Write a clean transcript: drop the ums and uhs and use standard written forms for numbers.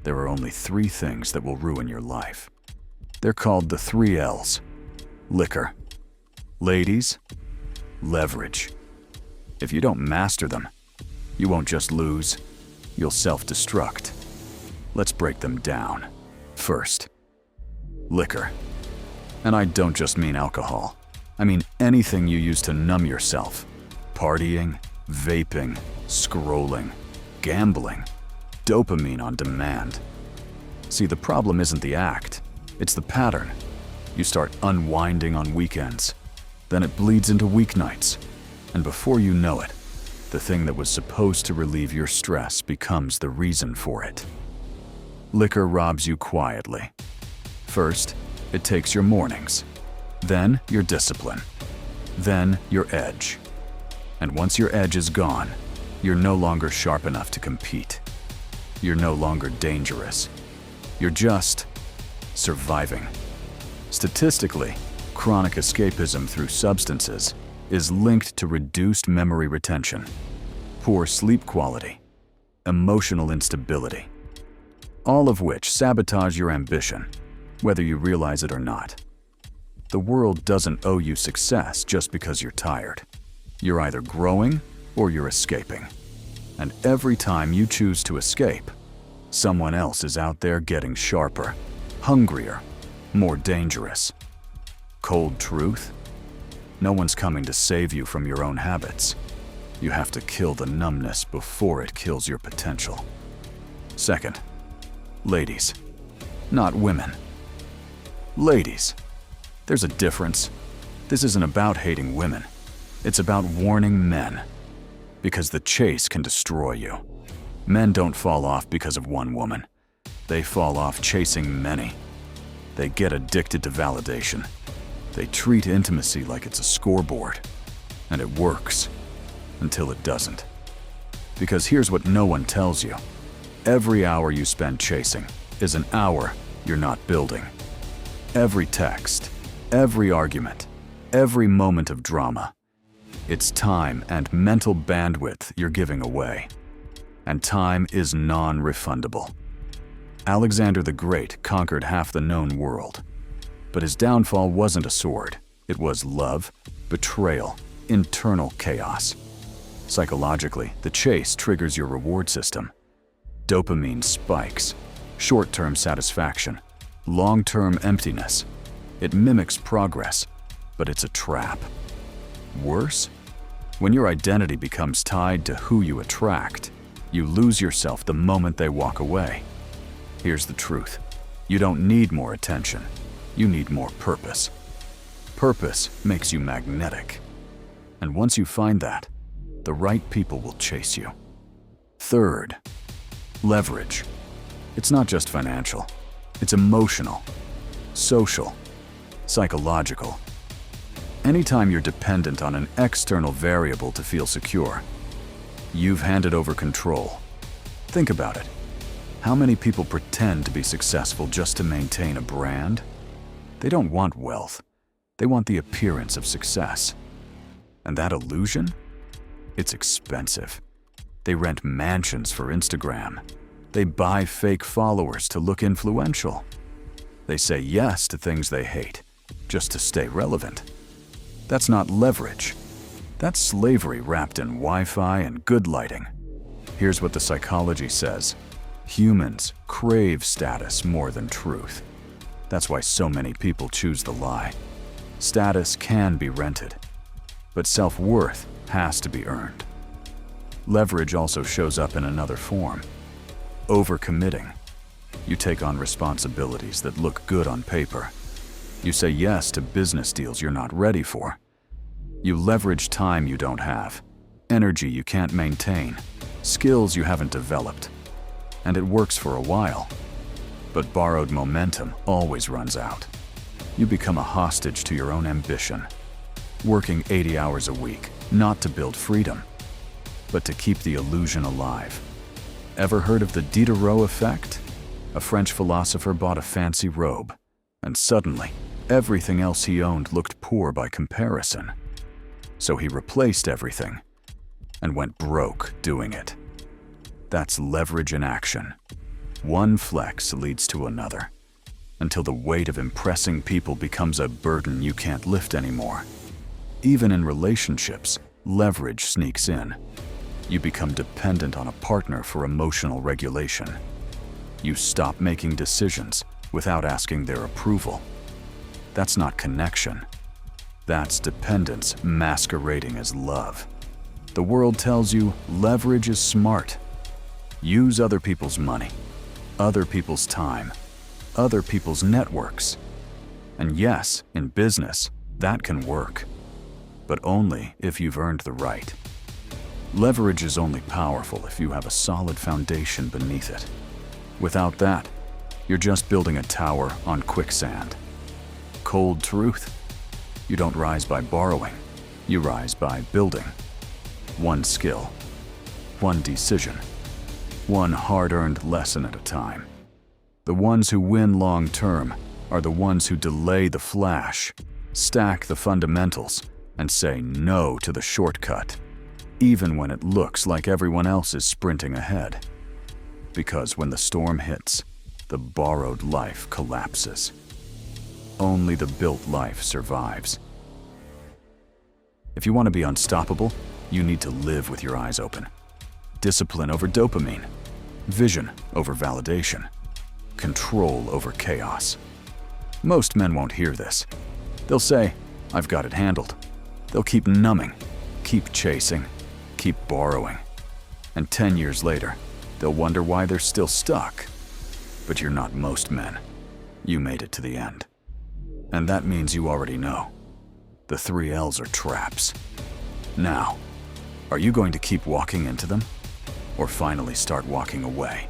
there are only 3 things that will ruin your life. They're called the 3L's. Liquor, ladies, leverage. If you don't master them, you won't just lose, you'll self-destruct. Let's break them down. First, liquor. And I don't just mean alcohol. I mean anything you use to numb yourself. Partying, vaping, scrolling, gambling, dopamine on demand. See, the problem isn't the act, it's the pattern. You start unwinding on weekends, then it bleeds into weeknights, and before you know it, the thing that was supposed to relieve your stress becomes the reason for it. Liquor robs you quietly. First, it takes your mornings, then your discipline, then your edge. And once your edge is gone, you're no longer sharp enough to compete. You're no longer dangerous. You're just surviving. Statistically, chronic escapism through substances is linked to reduced memory retention, poor sleep quality, emotional instability, all of which sabotage your ambition, whether you realize it or not. The world doesn't owe you success just because you're tired. You're either growing or you're escaping. And every time you choose to escape, someone else is out there getting sharper, hungrier, more dangerous. Cold truth? No one's coming to save you from your own habits. You have to kill the numbness before it kills your potential. Second, ladies, not women. Ladies, there's a difference. This isn't about hating women. It's about warning men. Because the chase can destroy you. Men don't fall off because of one woman. They fall off chasing many. They get addicted to validation. They treat intimacy like it's a scoreboard. And it works. Until it doesn't. Because here's what no one tells you. Every hour you spend chasing is an hour you're not building. Every text, every argument, every moment of drama. It's time and mental bandwidth you're giving away. And time is non-refundable. Alexander the Great conquered half the known world. But his downfall wasn't a sword. It was love, betrayal, internal chaos. Psychologically, the chase triggers your reward system. Dopamine spikes, short-term satisfaction, long-term emptiness. It mimics progress, but it's a trap. Worse, when your identity becomes tied to who you attract, you lose yourself the moment they walk away. Here's the truth. You don't need more attention. You need more purpose. Purpose makes you magnetic. And once you find that, the right people will chase you. Third, leverage. It's not just financial. It's emotional, social, psychological. Anytime you're dependent on an external variable to feel secure, you've handed over control. Think about it. How many people pretend to be successful just to maintain a brand? They don't want wealth. They want the appearance of success. And that illusion? It's expensive. They rent mansions for Instagram. They buy fake followers to look influential. They say yes to things they hate, just to stay relevant. That's not leverage. That's slavery wrapped in Wi-Fi and good lighting. Here's what the psychology says. Humans crave status more than truth. That's why so many people choose the lie. Status can be rented, but self-worth has to be earned. Leverage also shows up in another form. Overcommitting. You take on responsibilities that look good on paper. You say yes to business deals you're not ready for. You leverage time you don't have, energy you can't maintain, skills you haven't developed. And it works for a while. But borrowed momentum always runs out. You become a hostage to your own ambition, working 80 hours a week, not to build freedom, but to keep the illusion alive. Ever heard of the Diderot effect? A French philosopher bought a fancy robe, and suddenly, everything else he owned looked poor by comparison. So he replaced everything, and went broke doing it. That's leverage in action. One flex leads to another, until the weight of impressing people becomes a burden you can't lift anymore. Even in relationships, leverage sneaks in. You become dependent on a partner for emotional regulation. You stop making decisions without asking their approval. That's not connection. That's dependence masquerading as love. The world tells you leverage is smart. Use other people's money, other people's time, other people's networks. And yes, in business, that can work, but only if you've earned the right. Leverage is only powerful if you have a solid foundation beneath it. Without that, you're just building a tower on quicksand. Cold truth: you don't rise by borrowing, you rise by building. One skill, one decision, one hard-earned lesson at a time. The ones who win long-term are the ones who delay the flash, stack the fundamentals, and say no to the shortcut, even when it looks like everyone else is sprinting ahead. Because when the storm hits, the borrowed life collapses. Only the built life survives. If you want to be unstoppable, you need to live with your eyes open. Discipline over dopamine, vision over validation, control over chaos. Most men won't hear this. They'll say, "I've got it handled." They'll keep numbing, keep chasing, keep borrowing. And 10 years later, they'll wonder why they're still stuck. But you're not most men. You made it to the end. And that means you already know. The 3L's are traps. Now, are you going to keep walking into them, or finally start walking away?